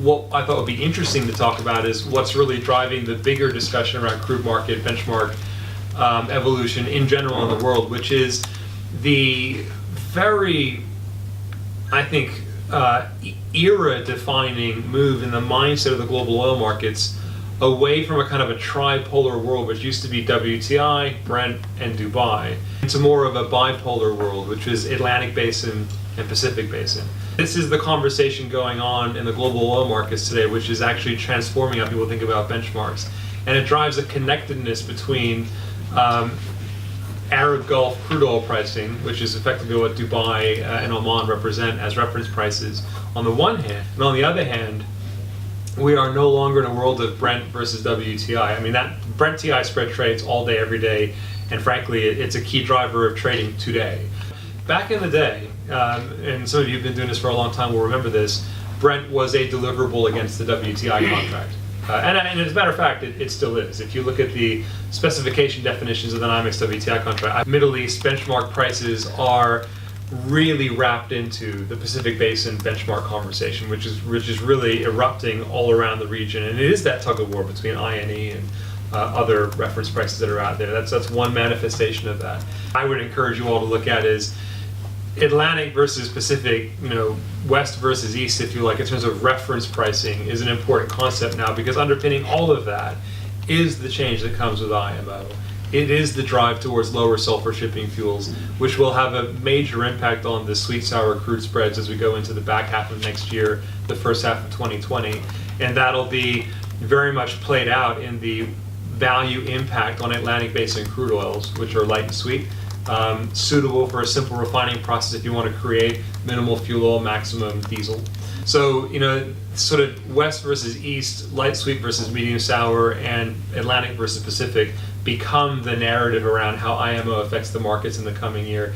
what I thought would be interesting to talk about is what's really driving the bigger discussion around crude market benchmark evolution in general in the world, which is the very, I think, era-defining move in the mindset of the global oil markets away from a kind of a tripolar world, which used to be WTI, Brent, and Dubai, into more of a bipolar world, which is Atlantic Basin and Pacific Basin. This is the conversation going on in the global oil markets today, which is actually transforming how people think about benchmarks. And it drives a connectedness between Arab Gulf crude oil pricing, which is effectively what Dubai and Oman represent as reference prices on the one hand, and on the other hand, we are no longer in a world of Brent versus WTI. I mean, that Brent-TI spread trades all day, every day, and frankly, it's a key driver of trading today. Back in the day, and some of you have been doing this for a long time will remember this, Brent was a deliverable against the WTI contract. And as a matter of fact, it still is. If you look at the specification definitions of the NYMEX WTI contract, Middle East benchmark prices are really wrapped into the Pacific Basin benchmark conversation, which is really erupting all around the region. And it is that tug of war between INE and other reference prices that are out there. That's one manifestation of that. I would encourage you all to look at is Atlantic versus Pacific, West versus East, if you like, in terms of reference pricing is an important concept now, because underpinning all of that is the change that comes with IMO. It is the drive towards lower sulfur shipping fuels, which will have a major impact on the sweet sour crude spreads as we go into the back half of next year, the first half of 2020. And that'll be very much played out in the value impact on Atlantic Basin crude oils, which are light and sweet, suitable for a simple refining process if you want to create minimal fuel oil, maximum diesel. So, sort of West versus East, light sweet versus medium sour, and Atlantic versus Pacific become the narrative around how IMO affects the markets in the coming year.